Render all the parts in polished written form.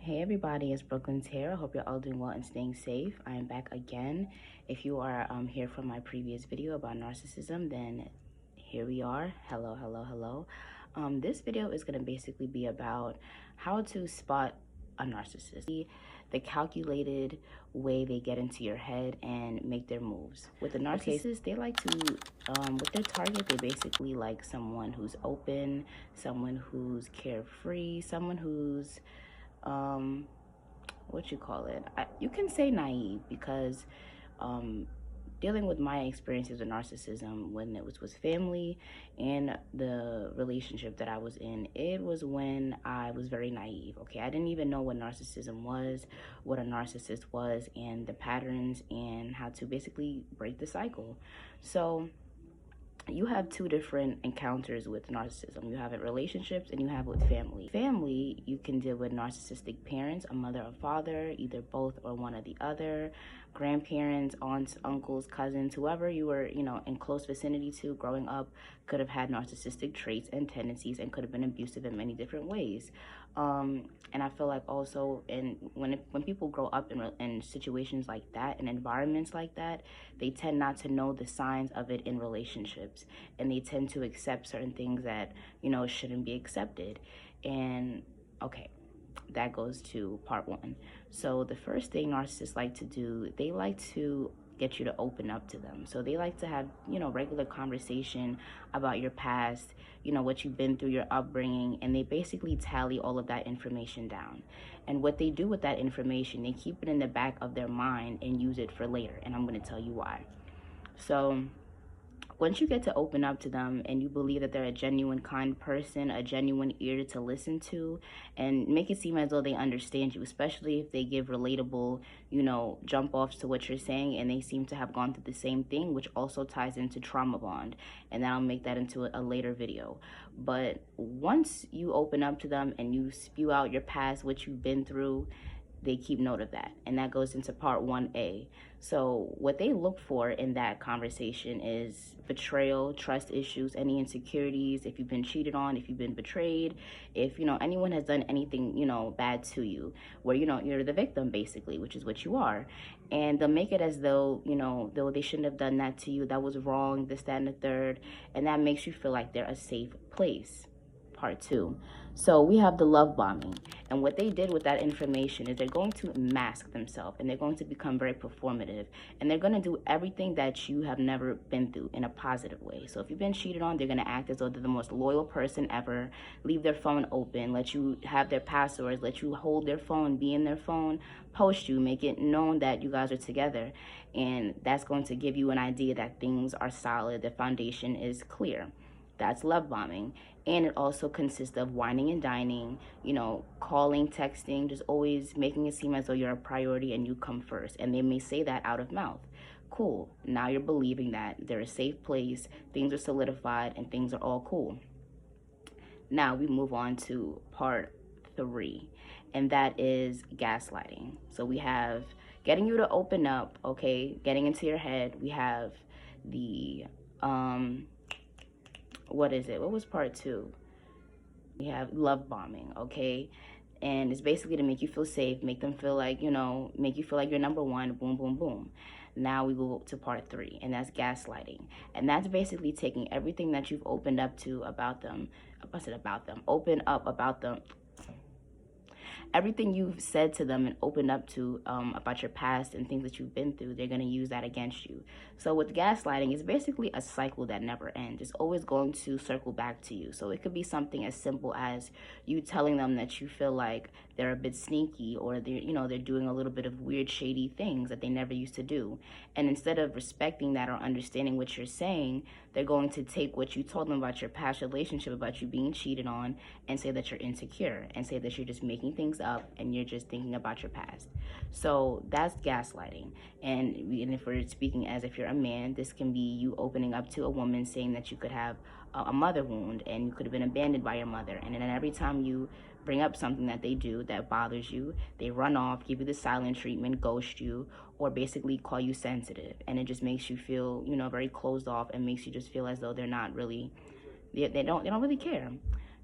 Hey everybody, it's Brooklyn's here. I hope you're all doing well and staying safe. I am back again. If you are here from my previous video about narcissism, then here we are. Hello, hello, hello. This video is going to basically be about how to spot a narcissist, the calculated way they get into your head and make their moves. With the narcissists, they like to, with their target, they basically like someone who's open, someone who's carefree, someone who's what you call it, you can say naive, because dealing with my experiences with narcissism when it was family and the relationship that I was in, it was when I was very naive. Okay, I didn't even know what narcissism was, what a narcissist was, and the patterns, and how to basically break the cycle. So you have two different encounters with narcissism. You have it relationships and you have it with family. Family, you can deal with narcissistic parents, a mother or father, either both or one or the other, grandparents, aunts, uncles, cousins, whoever you were, in close vicinity to growing up could have had narcissistic traits and tendencies and could have been abusive in many different ways. And I feel like also when people grow up in situations like that, in environments like that, they tend not to know the signs of it in relationships, and they tend to accept certain things that shouldn't be accepted. And okay, that goes to part one. So the first thing narcissists like to do, they like to get you to open up to them. So they like to have, regular conversation about your past, what you've been through, your upbringing, and they basically tally all of that information down. And what they do with that information, they keep it in the back of their mind and use it for later. And I'm going to tell you why. So once you get to open up to them and you believe that they're a genuine, kind person, a genuine ear to listen to, and make it seem as though they understand you, especially if they give relatable, jump offs to what you're saying, and they seem to have gone through the same thing, which also ties into trauma bond. And then I'll make that into a later video. But once you open up to them and you spew out your past, what you've been through, they keep note of that. And that goes into part 1A. So what they look for in that conversation is betrayal, trust issues, any insecurities, if you've been cheated on, if you've been betrayed, if anyone has done anything bad to you, where you're the victim basically, which is what you are. And they'll make it as though though they shouldn't have done that to you, that was wrong, this, that, and the third, and that makes you feel like they're a safe place. Part 2. So we have the love bombing, and what they did with that information is they're going to mask themselves, and they're going to become very performative, and they're going to do everything that you have never been through in a positive way. So if you've been cheated on, they're going to act as though they're the most loyal person ever, leave their phone open, let you have their passwords, let you hold their phone, be in their phone, post you, make it known that you guys are together, and that's going to give you an idea that things are solid, the foundation is clear. That's love bombing. And it also consists of whining and dining, calling, texting, just always making it seem as though you're a priority and you come first. And they may say that out of mouth. Cool. Now you're believing that they're a safe place, things are solidified, and things are all cool. Now we move on to part 3, and that is gaslighting. So we have getting you to open up, okay, getting into your head. We have the what was part 2? We have love bombing, okay? And it's basically to make you feel safe, make them feel like, make you feel like you're number one, boom, boom, boom. Now we go to part 3, and that's gaslighting. And that's basically taking everything that you've opened up to about them, open up about them, everything you've said to them and opened up to about your past and things that you've been through, they're going to use that against you. So with gaslighting, it's basically a cycle that never ends. It's always going to circle back to you. So it could be something as simple as you telling them that you feel like they're a bit sneaky, or they're doing a little bit of weird, shady things that they never used to do. And instead of respecting that or understanding what you're saying, they're going to take what you told them about your past relationship, about you being cheated on, and say that you're insecure, and say that you're just making things up and you're just thinking about your past. So that's gaslighting. And if we're speaking as if you're a man, this can be you opening up to a woman, saying that you could have a mother wound and you could have been abandoned by your mother. And then every time you bring up something that they do that bothers you, they run off, give you the silent treatment, ghost you, or basically call you sensitive. And it just makes you feel, very closed off, and makes you just feel as though they're not really, they don't really care.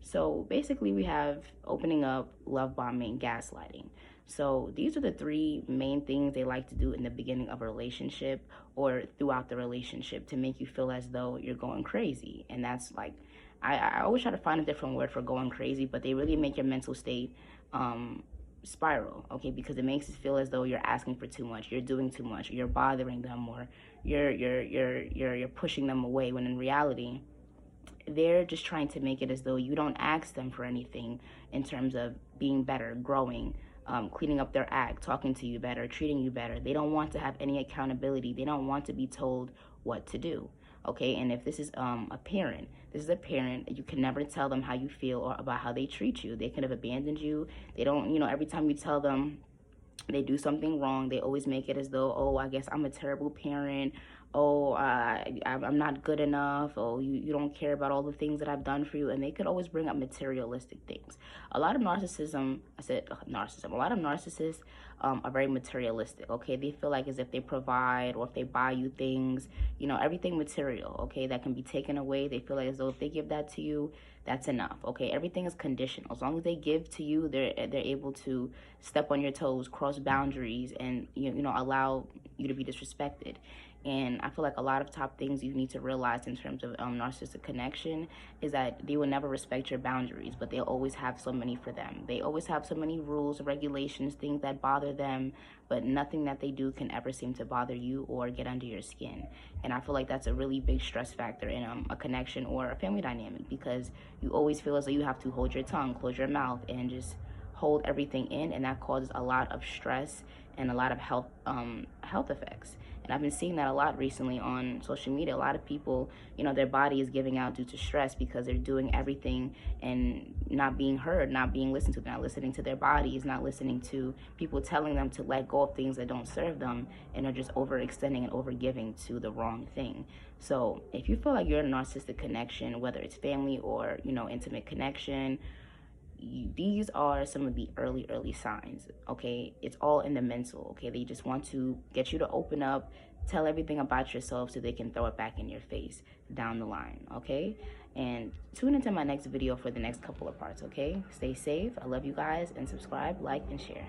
So basically, we have opening up, love bombing, gaslighting. So these are the three main things they like to do in the beginning of a relationship or throughout the relationship to make you feel as though you're going crazy. And that's like, I always try to find a different word for going crazy, but they really make your mental state spiral, okay? Because it makes it feel as though you're asking for too much, you're doing too much, or you're bothering them, or you're pushing them away. When in reality, they're just trying to make it as though you don't ask them for anything in terms of being better, growing, cleaning up their act, talking to you better, treating you better. They don't want to have any accountability. They don't want to be told what to do. Okay, and if this is a parent, this is a parent, you can never tell them how you feel or about how they treat you. They could have abandoned you. They don't, every time you tell them they do something wrong, they always make it as though, oh, I guess I'm a terrible parent. Oh, I'm not good enough. Oh, you don't care about all the things that I've done for you. And they could always bring up materialistic things. A lot of narcissism, narcissism, a lot of narcissists are very materialistic, okay? They feel like as if they provide or if they buy you things, everything material, okay, that can be taken away. They feel like as though if they give that to you, that's enough, okay? Everything is conditional. As long as they give to you, they're able to step on your toes, cross boundaries, and allow you to be disrespected. And I feel like a lot of top things you need to realize in terms of narcissistic connection is that they will never respect your boundaries, but they'll always have so many for them. They always have so many rules, regulations, things that bother them, but nothing that they do can ever seem to bother you or get under your skin. And I feel like that's a really big stress factor in a connection or a family dynamic, because you always feel as though you have to hold your tongue, close your mouth, and just hold everything in, and that causes a lot of stress and a lot of health effects. And I've been seeing that a lot recently on social media. A lot of people, their body is giving out due to stress because they're doing everything and not being heard, not being listened to, not listening to their bodies, not listening to people telling them to let go of things that don't serve them, and are just overextending and overgiving to the wrong thing. So if you feel like you're in a narcissistic connection, whether it's family or, intimate connection, these are some of the early signs, okay? It's all in the mental, okay? They just want to get you to open up, tell everything about yourself so they can throw it back in your face down the line, okay? And tune into my next video for the next couple of parts, okay? Stay safe. I love you guys, and subscribe, like, and share.